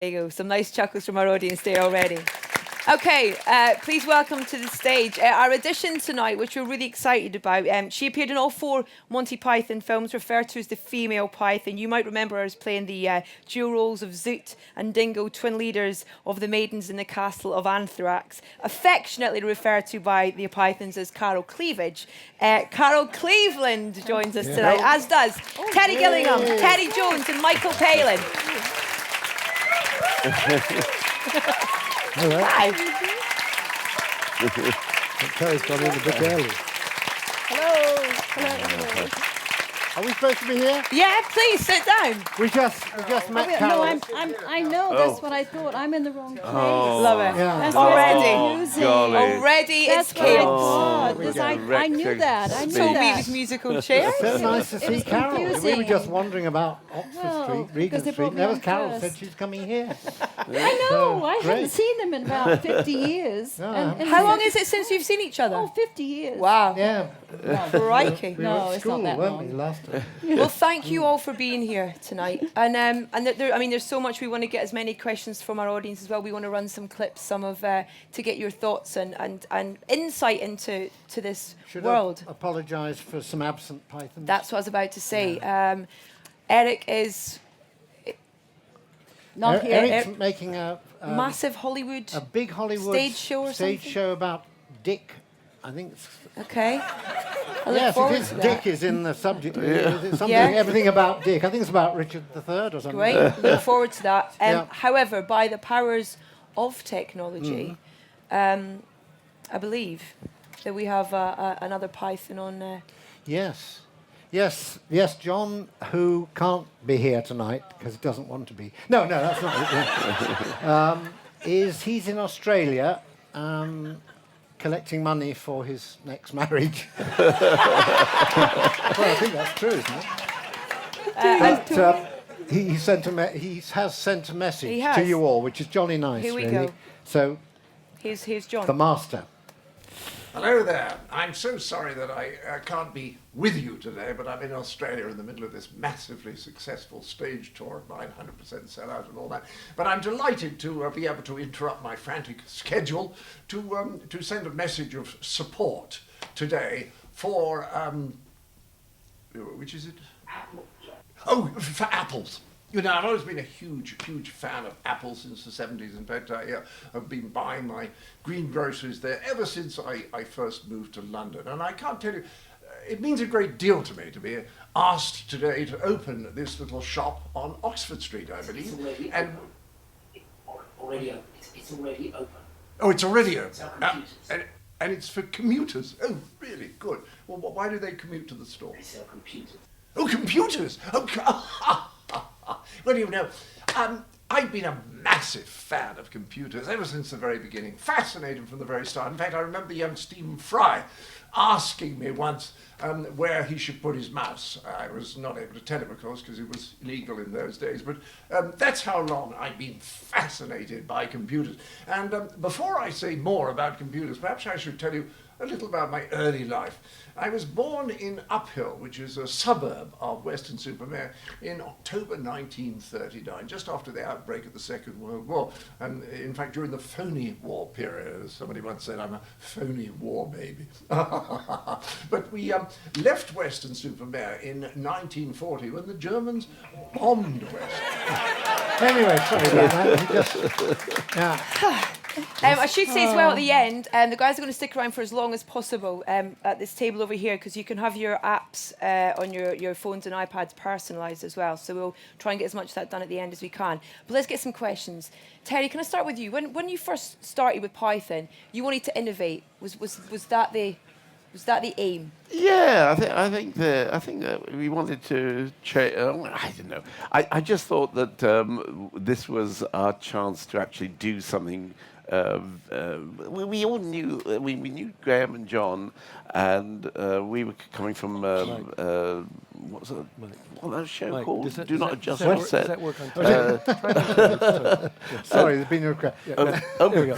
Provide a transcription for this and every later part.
There you go. Some nice chuckles from our audience there already. Okay, please welcome to the stage our audition tonight, which we're really excited about. She appeared in all 4 Monty Python films, referred to as the female Python. You might remember her as playing the dual roles of Zoot and Dingo, twin leaders of the Maidens in the Castle of Anthrax, affectionately referred to by the Pythons as Carol Cleavage. Carol Cleveland joins us tonight, as does Teddy Gillingham, Teddy Jones and Michael Palin. Hello. Hi. Terry's gone in a bit early. Hello. Are we supposed to be here? Yeah, please sit down. We just met Carol. No, I know. That's what I thought. I'm in the wrong place. Love it. Yeah. That's Already. Already That's it's what I chaos. thought. 'Cause I knew that. I knew So that. Meade's musical chair. So nice to It see was Carol. We were confusing. just wandering about Oxford Well, Street, because Regent they Street. brought And me there was on Carol first. said she's coming here. I know. I great. haven't seen them in about 50 years. No, And How long is it since you've seen each other? Oh, 50 years. Wow. Yeah. Crikey. We No, were at it's school, not that weren't long. we, last time? Well, thank you all for being here tonight. And there's so much. We want to get as many questions from our audience as well. We want to run some clips, some of to get your thoughts and insight into this Should world. I apologise for some absent Pythons? That's what I was about to say. Eric is Not here. Eric's making a massive Hollywood. big Hollywood stage show or stage something? show about Dick. I think it's... Okay. I look Yes, forward it is. to that. Dick is in the subject. It's something, Yeah. everything about Dick. I think it's about Richard III or something. Great. Look forward to that. Yeah. However, by the powers of technology, I believe that we have another Python on. Yes. Yes, John, who can't be here tonight because he doesn't want to be. No, that's not it. Yeah. He's in Australia collecting money for his next marriage. Well, I think that's true, isn't it? But he has sent a message He has. to you all, which is jolly nice, Here we really. go. So, Here's John. the master. Hello there. I'm so sorry that I can't be with you today, but I'm in Australia in the middle of this massively successful stage tour of mine, 100% sellout and all that. But I'm delighted to be able to interrupt my frantic schedule to send a message of support today for, which is it? Oh, for apples. You know, I've always been a huge fan of apples since the 70s. In fact, I've been buying my greengroceries there ever since I first moved to London. And I can't tell you, it means a great deal to me to be asked today to open this little shop on Oxford Street, I believe. Already open. It's already open. Oh, it's already open. It's our computers. And it's for commuters. Oh, really? Good. Well, why do they commute to the store? They sell computers. Oh, computers! Oh, well, you know, I've been a massive fan of computers ever since the very beginning, fascinated from the very start. In fact, I remember young Stephen Fry asking me once where he should put his mouse. I was not able to tell him, of course, because it was illegal in those days, but that's how long I've been fascinated by computers. And before I say more about computers, perhaps I should tell you a little about my early life. I was born in Uphill, which is a suburb of Weston-super-Mare, in October 1939, just after the outbreak of the Second World War. And in fact, during the phony war period, as somebody once said, I'm a phony war baby. But we left Weston-super-Mare in 1940 when the Germans bombed Weston. Anyway, sorry about that. Yeah. I should say as well at the end, the guys are going to stick around for as long as possible at this table over here, because you can have your apps on your phones and iPads personalised as well. So we'll try and get as much of that done at the end as we can. But let's get some questions. Terry, can I start with you? When you first started with Python, you wanted to innovate. Was that the aim? Yeah, I think that we wanted to change. I don't know. I just thought that this was our chance to actually do something. We all knew we knew Graham and John, and we were coming from what's that? What that show Mike, called? Does Not Adjust that Offset. Does that work on Sorry, there's been a crack. There we go.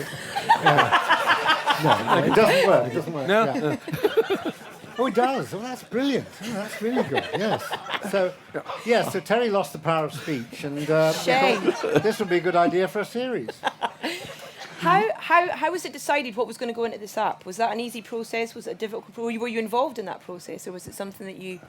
No, it doesn't work. It doesn't work. No? Yeah. Oh, he does. Oh, that's brilliant. Oh, that's really good. Yes. So Terry lost the power of speech, and Shame. we thought this would be a good idea for a series. How was it decided what was going to go into this app? Was that an easy process? Was it a difficult? Were you involved in that process, or was it something that you?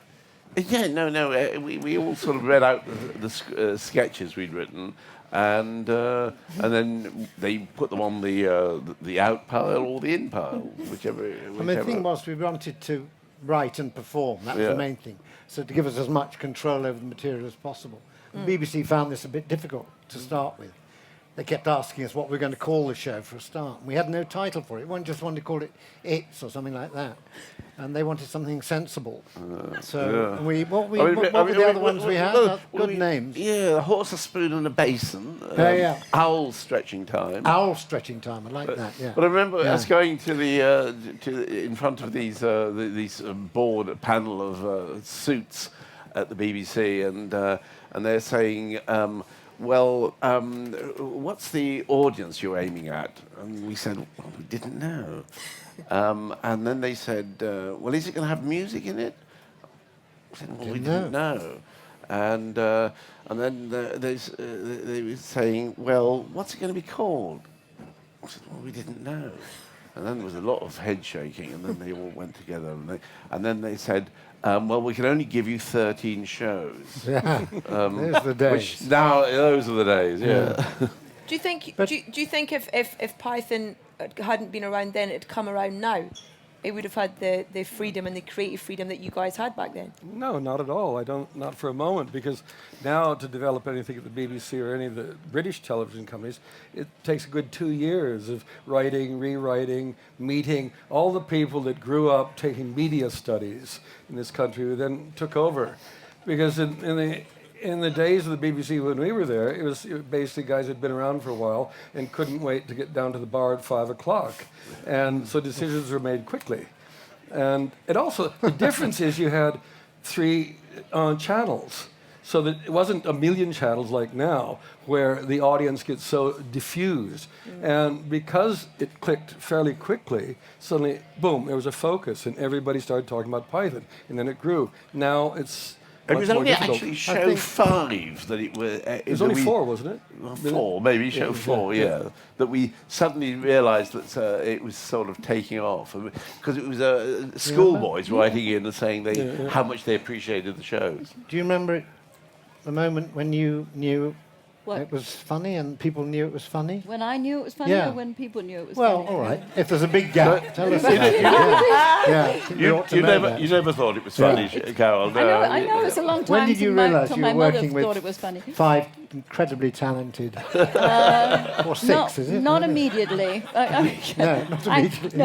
Yeah, no. We all sort of read out the sketches we'd written, and then they put them on the out pile or the in pile, whichever. I mean, the thing was, we wanted to write and perform. That was the main thing. So to give us as much control over the material as possible. The BBC found this a bit difficult to start with. They kept asking us what we were going to call the show for a start. We had no title for it. One just wanted to call it It's or something like that. And they wanted something sensible. What were the other ones we had? Good names. Yeah, a horse, a spoon and a basin. Owl stretching time. Owl stretching time, I like that, yeah. But I remember us going to in front of these board panel of suits at the BBC, and they're saying, what's the audience you're aiming at? And we said, well, we didn't know. And then they said, well, is it going to have music in it? We said, well, we didn't know. And then they were saying, well, what's it going to be called? I said, well, we didn't know. And then there was a lot of head shaking, and then they all went together, and then they said, well, we can only give you 13 shows. Yeah, there's the days. Those are the days, yeah. Do you think? Do you think if Python hadn't been around then, it'd come around now? It would have had the freedom and the creative freedom that you guys had back then. No, not at all. I don't, not for a moment, because now to develop anything at the BBC or any of the British television companies, it takes a good 2 years of writing, rewriting, meeting all the people that grew up taking media studies in this country who then took over. Because in the days of the BBC when we were there, it was basically guys who'd been around for a while and couldn't wait to get down to the bar at 5 o'clock. And so decisions were made quickly. And it also, the difference is you had 3 channels. So that it wasn't a million channels like now, where the audience gets so diffused. And because it clicked fairly quickly, suddenly, boom, there was a focus, and everybody started talking about Python. And then it grew. Now it's It was only actually show 5 that it was. It was only 4, wasn't it? 4, maybe show 4, yeah. That we suddenly realised that it was sort of taking off, because it was schoolboys writing in and saying how much they appreciated the shows. Do you remember the moment when you knew What? it was funny and people knew it was funny? When I knew it was funny, Yeah. or when people knew it was Well, funny? all right. If there's a big gap, tell us about it. You never thought it was funny, Carol. No. I know it's a long time When did you realise till you my were mother working with thought it was funny. 5 incredibly talented, or 6, Not, is it? not immediately. No, not immediately.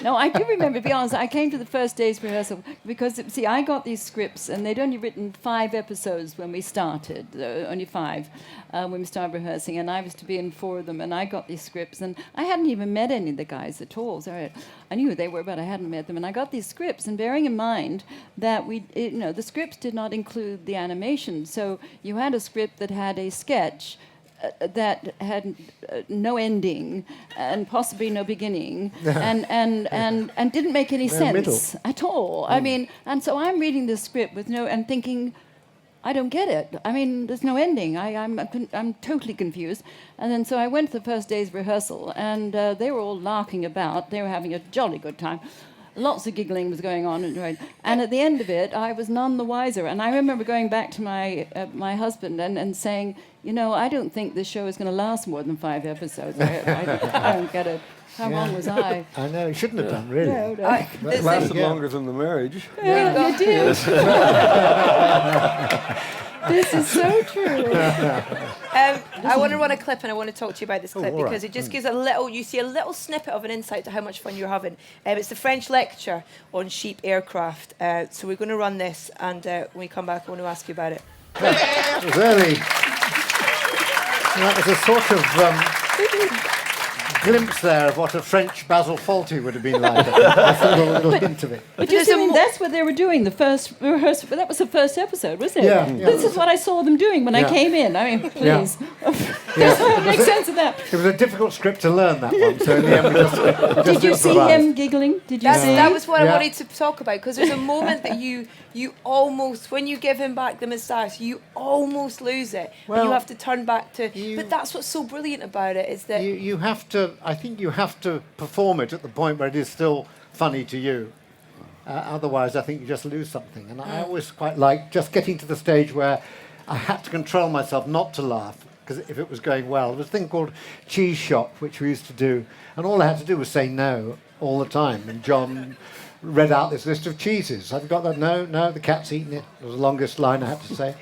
No, I do remember, to be honest, I came to the first day's rehearsal because, see, I got these scripts and they'd only written 5 episodes when we started, only 5 when we started rehearsing, and I was to be in 4 of them, and I got these scripts, and I hadn't even met any of the guys at all. So I knew who they were, but I hadn't met them, and I got these scripts, and bearing in mind that the scripts did not include the animation, so you had a script that had a sketch that had no ending and possibly no beginning and didn't make any sense at all. I mean, and so I'm reading this script and thinking, I don't get it. I mean, there's no ending. I'm totally confused. And then so I went to the first day's rehearsal, and they were all larking about. They were having a jolly good time. Lots of giggling was going on, and at the end of it, I was none the wiser. And I remember going back to my husband and saying, I don't think this show is going to last more than 5 episodes. I don't get it. How wrong was I? I know, you shouldn't have done, really. No. It lasted longer than the marriage. Yeah, you did. This is so true. I want to run a clip, and I want to talk to you about this clip because it just gives you see a little snippet of an insight to how much fun you're having. It's the French lecture on sheep aircraft. So we're going to run this, and when we come back, I want to ask you about it. It was early. That was a sort of glimpse there of what a French Basil Fawlty would have been like. That's a little hint of it. But that's what they were doing, the first rehearsal. That was the first episode, wasn't it? Yeah. This is what I saw them doing when I came in. I mean, please. Make sense of that. It was a difficult script to learn, that one. So in the end, we just Did you see improvised. him giggling? Did you see? That was what I Yeah. wanted to talk about, because there's a moment that you almost, when you give him back the moustache, you almost lose it. And Well, you have to turn back to. you- But that's what's so brilliant about it, is that You have to. I think you have to perform it at the point where it is still funny to you. Otherwise, I think you just lose something. And I always quite like just getting to the stage where I had to control myself not to laugh, because if it was going well, there was a thing called Cheese Shop, which we used to do, and all I had to do was say no all the time. And John read out this list of cheeses. Have you got that? No, the cat's eaten it. It was the longest line I had to say.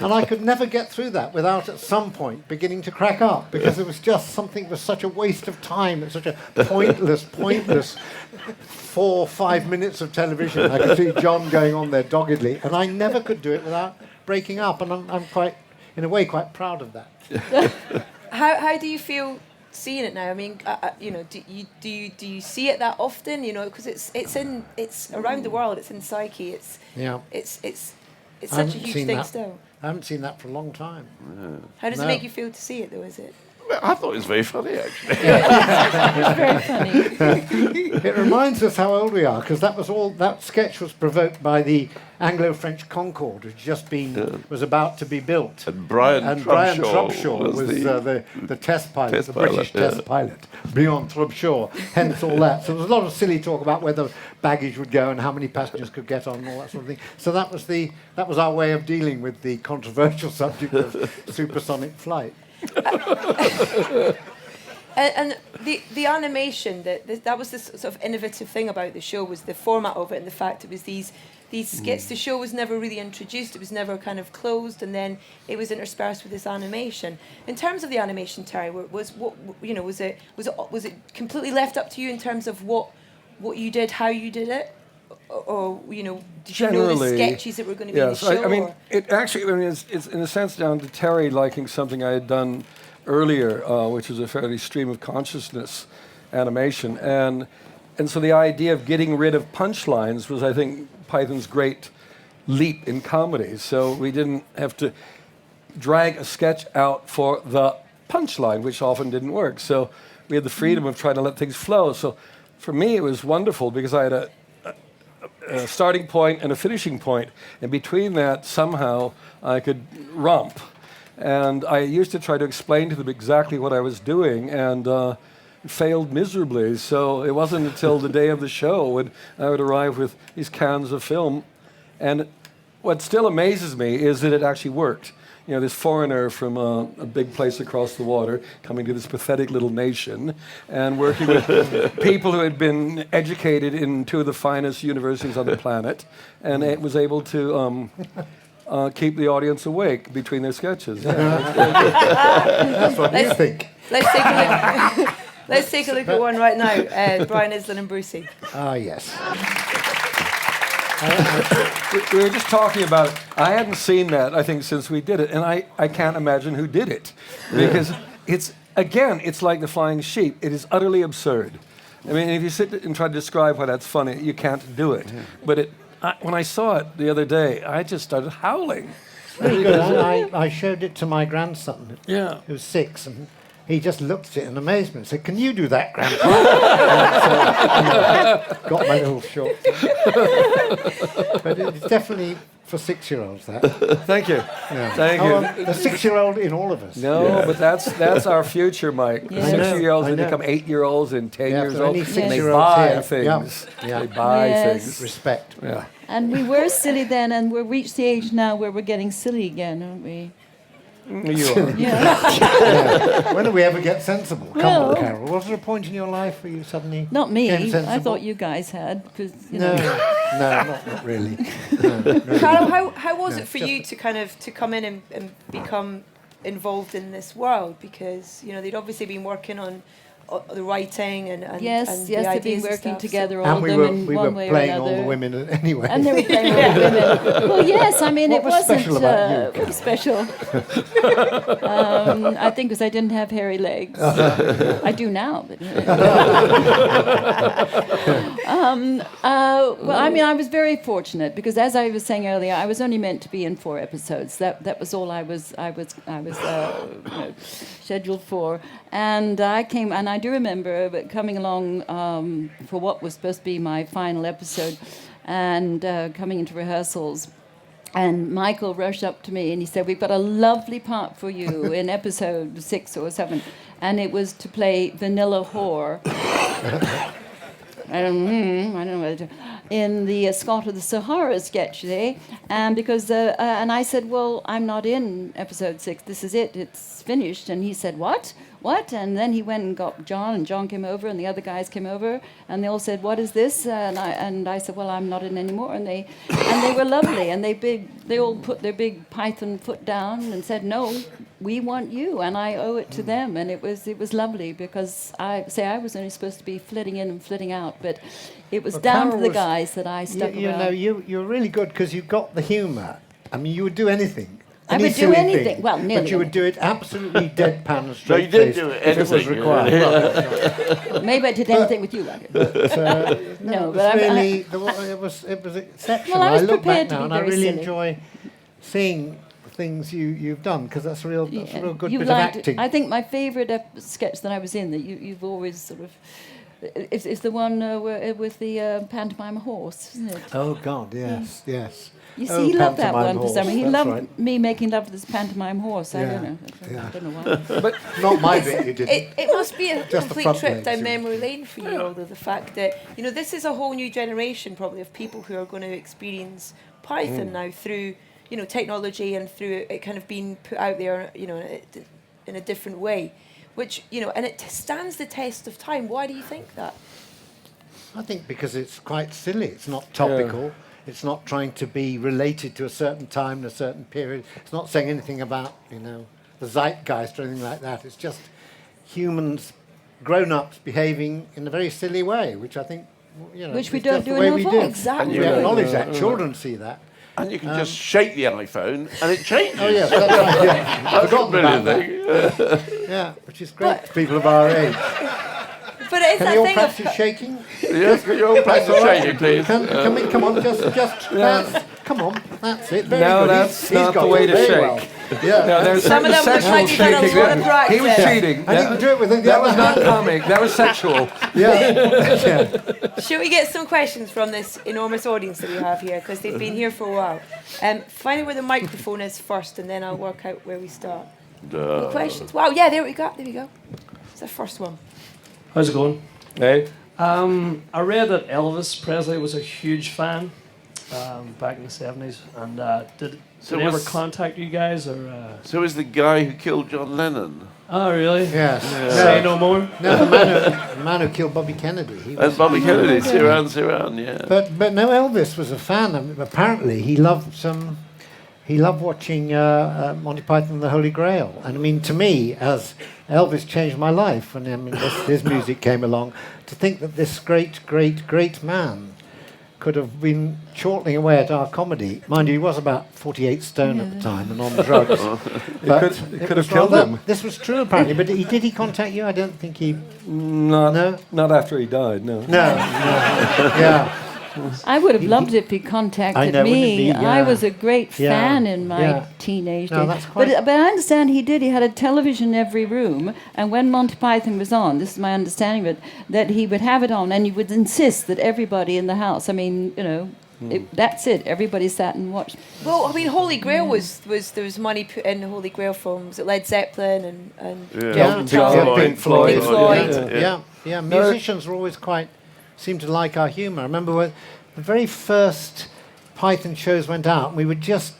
And I could never get through that without at some point beginning to crack up, because it was just something, it was such a waste of time. It was such a pointless 4 or 5 minutes of television. I could see John going on there doggedly, and I never could do it without breaking up, and I'm quite, in a way, quite proud of that. how do you feel seeing it now? I mean, do you see it that often? You know, because it's around the world. It's in psyche. It's I such a haven't huge seen thing that. still. I haven't seen that for a long time. How does it No. make you feel to see it, though? Is it? Well, I thought it was very funny, actually. It's very funny. It reminds us how old we are, because that sketch was provoked by the Anglo-French Concorde, which just was about to be built. And Brian Trubshaw was the test pilot, the British test pilot, Brian Trubshaw, hence all that. So there was a lot of silly talk about where the baggage would go and how many passengers could get on and all that sort of thing. So that was our way of dealing with the controversial subject of supersonic flight. And the animation, that was the sort of innovative thing about the show, was the format of it, and the fact it was these skits. The show was never really introduced; it was never kind of closed, and then it was interspersed with this animation. In terms of the animation, Terry, was it completely left up to you in terms of what you did, how you did it, or did you know the sketches that were going to be in the show? I mean, it actually, it's in a sense down to Terry liking something I had done earlier, which was a fairly stream of consciousness animation, and so the idea of getting rid of punchlines was, I think, Python's great leap in comedy. So we didn't have to drag a sketch out for the punchline, which often didn't work. So we had the freedom of trying to let things flow. So for me, it was wonderful because I had a starting point and a finishing point, and between that, somehow I could romp. And I used to try to explain to them exactly what I was doing, and failed miserably. So it wasn't until the day of the show when I would arrive with these cans of film. And what still amazes me is that it actually worked. You know, this foreigner from a big place across the water coming to this pathetic little nation and working with people who had been educated in two of the finest universities on the planet, and it was able to keep the audience awake between their sketches. That's what you think. Let's take a look. Let's take a look at one right now. Rynason and Brucey. Ah, yes. We were just talking about it. I hadn't seen that, I think, since we did it, and I can't imagine who did it. Because it's like the flying sheep. It is utterly absurd. I mean, if you sit and try to describe why that's funny, you can't do it. But when I saw it the other day, I just started howling. Very good. I showed it to my grandson, Yeah. who was 6, and he just looked at it in amazement and said, "Can you do that, Grandpa?" And got my little short. But it's definitely for 6-year-olds, that. Thank you. Yeah. Thank Oh, you. well, the 6-year-old in all of us. No, but that's our future, Mike. Yeah. 6-year-olds, I they know. become 8-year-olds and 10 Yeah, years if there are old. any And they 6-year-olds buy here. things. Yeah. They buy Yes. things. Respect. Yeah. And we were silly then, and we've reached the age now where we're getting silly again, aren't we? You are. Yeah. Yeah. When do we ever get sensible? Come Well- on, Carol. Was there a point in your life where you suddenly Not me. became sensible? I thought you guys had, because No, not really. No. Carol, how was No, it for just- you to come in and become involved in this world? Because they'd obviously been working on the writing and Yes, and yes, the they've been ideas and working stuff, so- together, all And of we them were, in we one were way playing or all another. the women anyway. And they were playing all the women. Well, yes, I mean, What it was wasn't special about you, what was special. I think because I didn't have hairy legs. I do now. But well, I mean, I was very fortunate because, as I was saying earlier, I was only meant to be in 4 episodes. That was all I was scheduled for. And I came, and I do remember coming along for what was supposed to be my final episode, and coming into rehearsals. And Michael rushed up to me and he said, "We've got a lovely part for you in episode 6 or 7." And it was to play Vanilla Whore. I don't know what to do. In the Scott of the Sahara sketch there. And because, and I said, "Well, I'm not in episode 6. This is it. It's finished." And he said, "What? What?" And then he went and got John, and John came over, and the other guys came over, and they all said, "What is this?" And I said, "Well, I'm not in anymore." And they were lovely, and they all put their big Python foot down and said, "No, we want you," and I owe it to them. And it was lovely because I was only supposed to be flitting in and flitting out, but it was Well, down to Carol the was- guys that I stuck you around. know, you're really good because you got the humour. I mean, you would do anything. I Any would do silly anything. thing, Well, but nearly you would do it absolutely deadpan and No, straight you didn't faced do it if it was anything, required. Well, maybe I did anything with you, Roger. No, it but was I- really, it was exceptional. Well, I was look back prepared to now be and I very really silly. enjoy seeing the things you've done because that's a real good You bit liked of acting. I think my favourite sketch that I was in that you've always sort of is the one with the pantomime horse, isn't it? Oh God, yes, yes. You see, Oh, he loved that pantomime one for some horse, reason. He that's loved right. me making love to this pantomime horse. I Yeah, don't know. yeah. I don't know why. But not my bit, you didn't. It must be a Just the complete front trip legs, down you- memory lane for you, although the fact that, this is a whole new generation probably of people who are going to experience Python now through, technology and through it kind of being put out there, in a different way, which, and it stands the test of time. Why do you think that? I think because it's quite silly. It's not topical. It's not trying to be related to a certain time and a certain period. It's not saying anything about, the zeitgeist or anything like that. It's just humans, grown-ups behaving in a very silly way, which I think, Which we is don't just do the way enough we of. do. Exactly. We acknowledge that. Children see that. And you can just shake the iPhone and it changes. Oh, yes, that's right. Yeah. I've That's a forgotten about brilliant that. thing. Yeah, which is great for people of our age. But it is Can that you all thing practice of... shaking? Yes, can you all practice shaking, please? Come on, come on, that's it. Very No, good. that's He's not got the way it to very shake. well. Yeah. No, there's Some of certain them look like sexual you've done a shaking. lot of practice. He was cheating. I didn't do it with the That was other not hand. comic. That was sexual. Yeah. Shall we get some questions from this enormous audience that we have here? Because they've been here for a while. Find out where the microphone is first, and then I'll work out where we start. Any questions? Wow, yeah, there we go. There we go. It's the first one. How's it going? Hey. I read that Elvis Presley was a huge fan back in the 70s. And did So he ever was- contact you guys? Or So is the guy who killed John Lennon. Oh, really? Yes. Say no more? No, the man who killed Bobby Kennedy. He was, And Bobby Kennedy, Siran, yeah. but no, Elvis was a fan. I mean, apparently, he loved watching Monty Python and the Holy Grail. And I mean, to me, as Elvis changed my life when his music came along, to think that this great man could have been chortling away at our comedy. Mind you, he was about 48 stone at the time and on drugs. But It it could was have killed rather- him. This was true, apparently. But did he contact you? I don't think he... No? Not after he died, no. No. Yeah. I would have loved it if he contacted know, wouldn't me. it be? I Yeah. was a great Yeah. fan in my Yeah. teenage No, days. that's quite- But I understand he did. He had a television in every room, and when Monty Python was on, this is my understanding of it, that he would have it on, and he would insist that everybody in the house, that's it. Everybody sat and watched. Well, I mean, Holy Grail was there was money put in the Holy Grail films. Led Zeppelin and Yeah. Pink Floyd. Pink Floyd. Yeah. Musicians were always seemed to like our humour. I remember when the very first Python shows went out, and we were just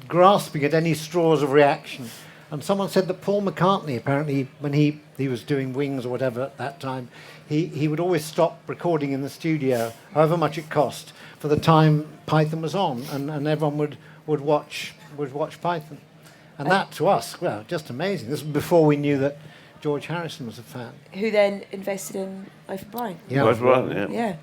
grasping at any straws of reaction. And someone said that Paul McCartney, apparently, when he was doing Wings or whatever at that time, he would always stop recording in the studio, however much it cost, for the time Python was on, and everyone would watch Python. And that, to us, well, just amazing. This was before we knew that George Harrison was a fan. Who then invested in Life of Brian. Yeah. Was one, yeah. Yeah.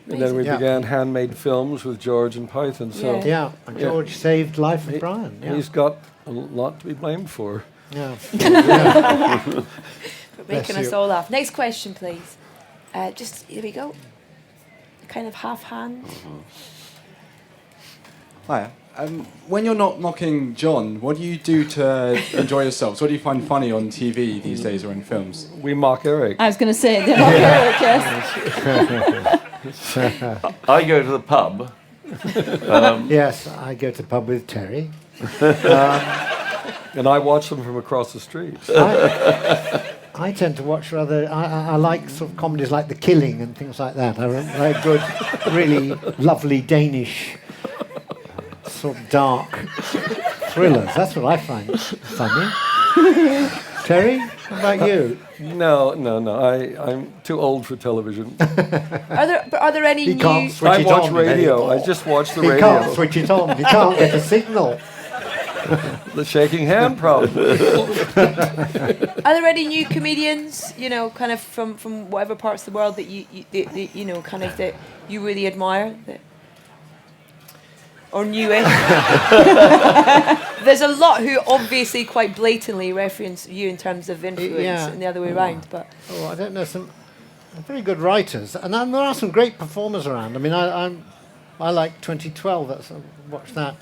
And then we Yeah. began handmade films with George and Python. So Yeah. Yeah, and George saved Life of Brian. Yeah. he's got a lot to be blamed for. Yeah. For making Bless us you. all laugh. Next question, please. Just, here we go. Kind of half hand. Hi. When you're not mocking John, what do you do to enjoy yourselves? What do you find funny on TV these days or in films? We mock Eric. I was going to say, they're not Eric, yes. I go to the pub. Yes, I go to the pub with Terry. And I watch them from across the street. I tend to watch rather. I like sort of comedies like The Killing and things like that. I like good, really lovely Danish, sort of dark thrillers. That's what I find funny. Terry, what about you? No. I'm too old for television. Are there any He new... can't switch I it watch on radio. anymore. I just watch the He radio. can't switch it on. He can't get a signal. The shaking hand problem. Are there any new comedians, you know, kind of from whatever parts of the world that you know, kind of that you really admire? Or newish? There's a lot who obviously quite blatantly reference you in terms of influence Yeah. and the other way around, but... Oh, I don't know, some very good writers, and there are some great performers around. I mean, I like 2012. That's watch that.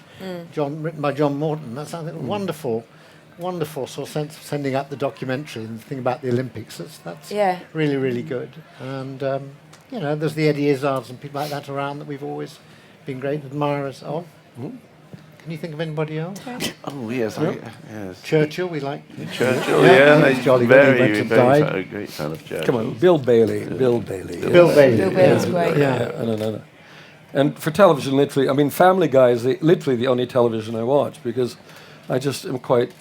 Written by John Morton. That's wonderful sort of sense of sending up the documentary and the thing about the Olympics. That's Yeah. really, really good. And you know, there's the Eddie Izzards and people like that around that we've always been great admirers of. Can you think of anybody else? Oh, yes. Yes. Churchill, we like. Churchill, Yeah, yeah. he's jolly good. He went Very, and very died. a great fan of Churchill. Come on, Bill Bailey. Bill Bailey. Bill Bailey. Bill Bailey's yeah. great. Yeah. No. And for television, literally, I mean, Family Guy is literally the only television I watch because I just am quite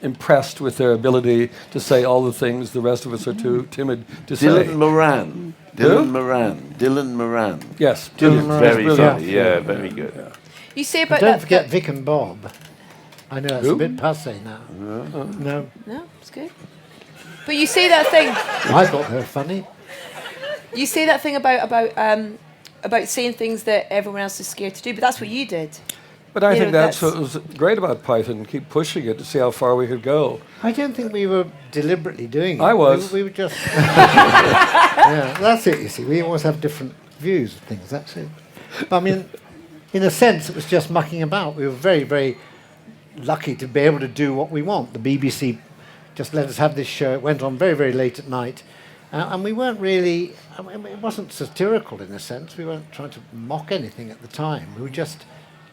impressed with their ability to say all the things the rest of us are too timid to say. Dylan Moran. Who? Dylan Moran. Yes, Dylan brilliant. Moran. Very brilliant. funny. Yeah, very good. Yeah. You say And about don't that... forget Vic and Bob. I know it's a Who? bit passé now. No, No, it's good. But you say that thing... I thought they were funny. You say that thing about saying things that everyone else is scared to do, but that's what you did. But I You think know, that's what was great about Python, keep pushing it to see how far we could go. I don't think we were deliberately doing it. I was. We were just... yeah, that's it, you see. We always have different views of things, that's it. But I mean, in a sense, it was just mucking about. We were very, very lucky to be able to do what we want. The BBC just let us have this show. It went on very, very late at night. And we weren't really... I mean, it wasn't satirical in a sense. We weren't trying to mock anything at the time. We were just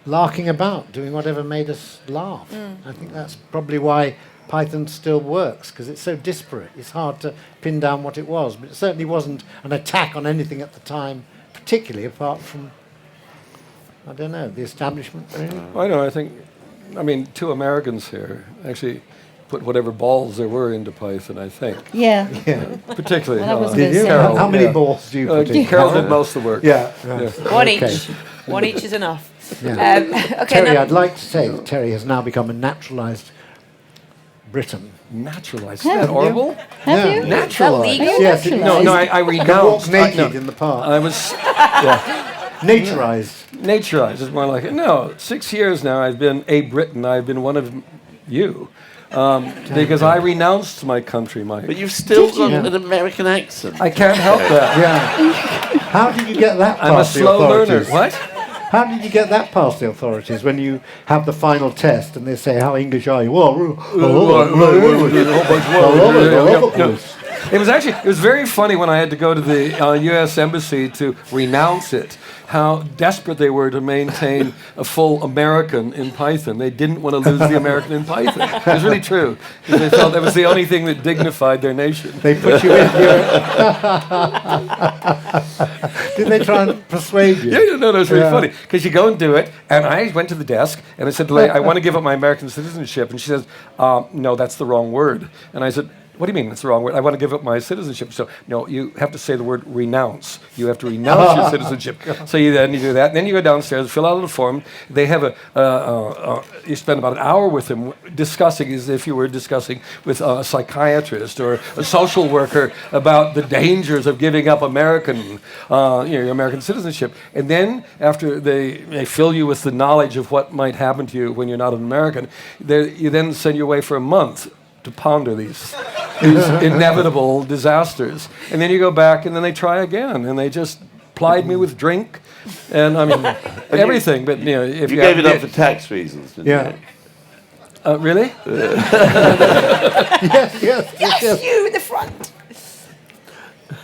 larking about, doing whatever made us laugh. I think that's probably why Python still works, because it's so disparate. It's hard to pin down what it was, but it certainly wasn't an attack on anything at the time, particularly apart from, I don't know, the establishment, really. I know, I mean, two Americans here actually put whatever balls there were into Python, I think. Yeah. Yeah. Particularly Well, I was uh, gonna Did you? say- Carol. How many yeah. balls do you put in? Carol did most of the work. Yeah. Right. Yeah. One Okay. each. One each is enough. Yeah. Okay, Terry, now, I'd like to say that Terry has now become a naturalised Briton. Naturalized. Have Isn't that you? horrible? Have Yeah. you? Naturalised. Are you Yes, it- naturalised? No, I He renounced. walks naked no, in the park. I was Naturised. naturized. Is more like it. No, 6 years now I've been a Briton. I've been one of you. Because I renounced my country, Mike. But you've still got you? an American accent. I can't help that. Yeah. How did you get that past I'm a the slow learner. authorities? What? How did you get that past the authorities when you have the final test and they say, how English are you? It was very funny when I had to go to the U.S. Embassy to renounce it, how desperate they were to maintain a full American in Python. They didn't want to lose the American in Python. It was really true, because they felt that was the only thing that dignified their nation. They put you in here. Did they try and persuade you? Yeah, no, it's really Yeah. funny, because you go and do it, and I went to the desk, and I said, I want to give up my American citizenship, and she says, no, that's the wrong word. And I said, what do you mean it's the wrong word? I want to give up my citizenship. So, no, you have to say the word renounce. You have to renounce your citizenship. So you do that. And then you go downstairs, fill out a form. They have you spend about an hour with them discussing as if you were discussing with a psychiatrist or a social worker about the dangers of giving up your American citizenship. And then after they fill you with the knowledge of what might happen to you when you're not an American, you then send you away for a month to ponder these inevitable disasters. And then you go back and then they try again and they just plied me with drink and everything. But if you gave it up for tax reasons, didn't you? Really? Yes. You in the front.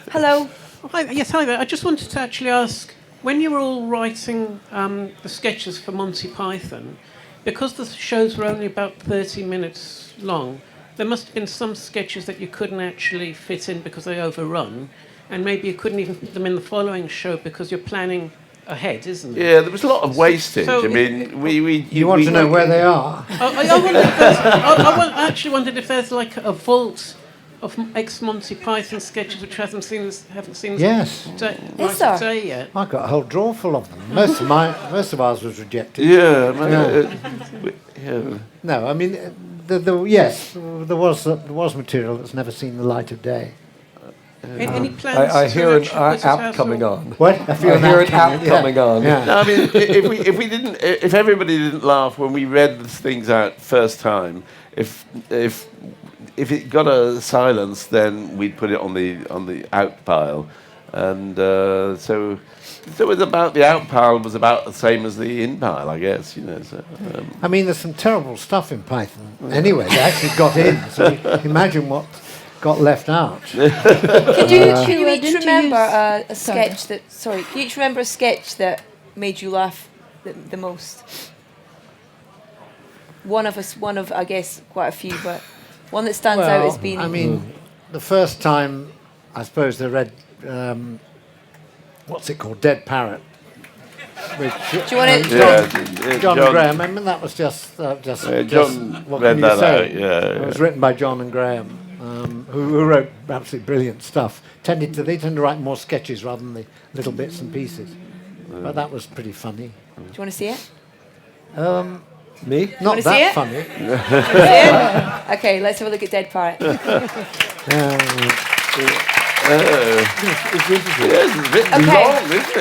Hello. Hi there. I just wanted to actually ask, when you were all writing the sketches for Monty Python, because the shows were only about 30 minutes long, there must have been some sketches that you couldn't actually fit in because they overrun, and maybe you couldn't even put them in the following show because you're planning ahead, isn't it? Yeah, there was a lot of wastage. So I mean, You want to know where they are? I actually wondered if there's like a vault of ex-Monty Python sketches which haven't seen Yes. day yet. I got a whole drawer full of them. Most of ours was rejected. Yeah. No, I mean, yes, there was material that's never seen the light of day. Any plans I to hear an actually put it app out coming or- on. What? I hear an app coming on. Yeah. No, I mean, if everybody didn't laugh when we read the things out first time, if it got a silence, then we'd put it on the out pile, and so it was about the out pile was about the same as the in pile, I guess. So, I mean, there's some terrible stuff in Python. Anyway, they actually got in. So imagine what got left out. Can you each didn't you remember a use- sketch that? Sorry, can you each remember a sketch that made you laugh the most? One of I guess quite a few, but one that stands out as being. I mean, the first time, I suppose they read, what's it called, Dead Parrot. Which, do you want to? John and Graham. I mean, that was just John what read can you that say? out. Yeah. It was written by John and Graham, who wrote absolutely brilliant stuff. They tend to write more sketches rather than the little bits and pieces. But that was pretty funny. Do you want to see it? Me? Not wanna see that it? funny. See it? Okay, let's have a look at Dead Parrot. It's interesting. Yes, it's a bit Okay. long, isn't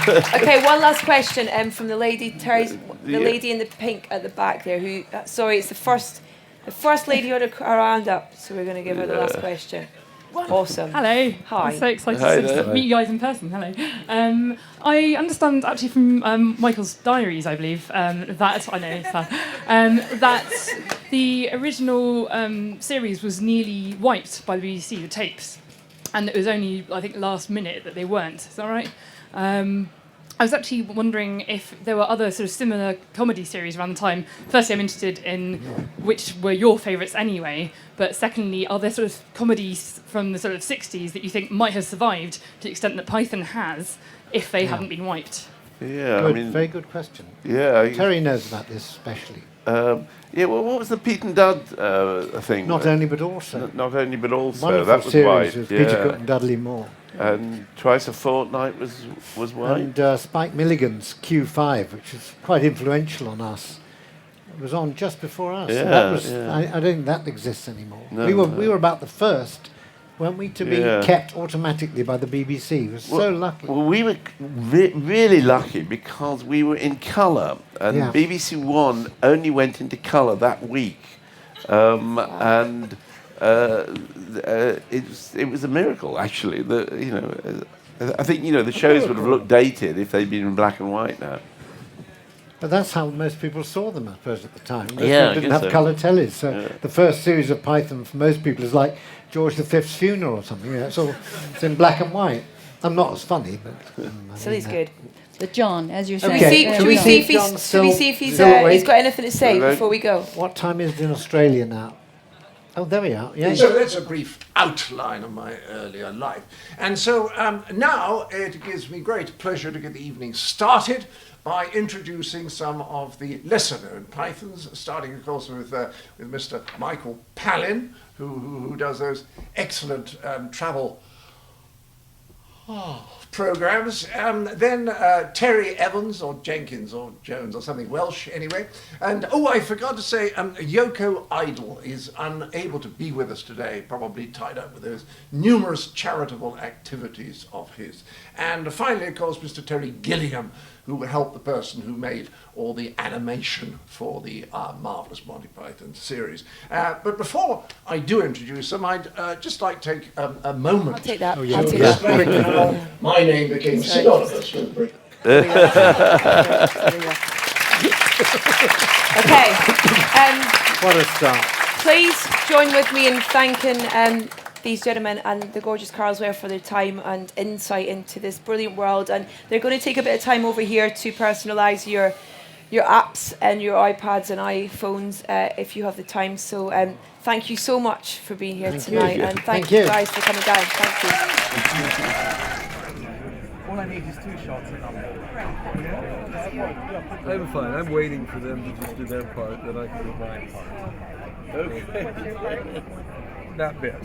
it? Okay, one last question from the lady, Terry's, the Yeah. lady in the pink at the back there. Who? Sorry, it's the first lady who had her hand up, so we're going to give her the last question. Awesome. Hello. Hi. I'm so excited Hi to there. meet you guys in person. Hello. I understand actually from Michael's diaries, I believe, that I know it's sad, that the original series was nearly wiped by the BBC, the tapes, and it was only I think last minute that they weren't. Is that right? I was actually wondering if there were other sort of similar comedy series around the time. Firstly, I'm interested in which were your favourites anyway, but secondly, are there sort of comedies from the sort of 60s that you think might have survived to the extent that Python has if they hadn't been wiped? Yeah, Good, I mean, very good question. yeah. Terry knows about this especially. Yeah, well, what was the Pete and Dud thing? Not only but also. Not only but also. Wonderful That was series white. with Yeah. Peter Cook and Dudley Moore. And Twice a Fortnight was white. And Spike Milligan's Q5, which is quite influential on us. It was on just before us. So that was, I don't think that exists anymore. No, we were about the first, weren't we, to be kept automatically by the BBC. We were so lucky. Well, we were really lucky because we were in colour, and Yeah. BBC One only went into colour that week, and it was a miracle actually. I think the shows would have looked dated if they'd been in black and white now. But that's how most people saw them, I suppose, at the time. Most Yeah, I people didn't guess have so. colour tellies. So the first series of Python for most people is like George V's funeral or something. It's in black and white. I'm not as funny, but... Silly's good. But John, as you're saying... Okay, Should we see if he's got anything to say before we go? What time is it in Australia now? Oh, there we are. Yeah. So that's a brief outline of my earlier life. And so now it gives me great pleasure to get the evening started by introducing some of the lesser-known Pythons, starting, of course, with Mr. Michael Palin, who does those excellent travel programs. Then Terry Evans or Jenkins or Jones or something Welsh anyway. And I forgot to say, Yoko Idle is unable to be with us today, probably tied up with those numerous charitable activities of his. And finally, of course, Mr. Terry Gilliam, who helped the person who made all the animation for the marvellous Monty Python series. But before I do introduce them, I'd just like to take a moment. I'll take that. to I'll take that. explain how my name became synonymous with Britain. Okay. What a start. Please join with me in thanking these gentlemen and the gorgeous Carlsware for their time and insight into this brilliant world. And they're going to take a bit of time over here to personalise your apps and your iPads and iPhones if you have the time. So thank you so much for being here tonight. And thank you guys for coming down. Thank you. All I need is 2 shots and I'm fine. I'm waiting for them to just do their part, then I can do my part. Okay. That bit.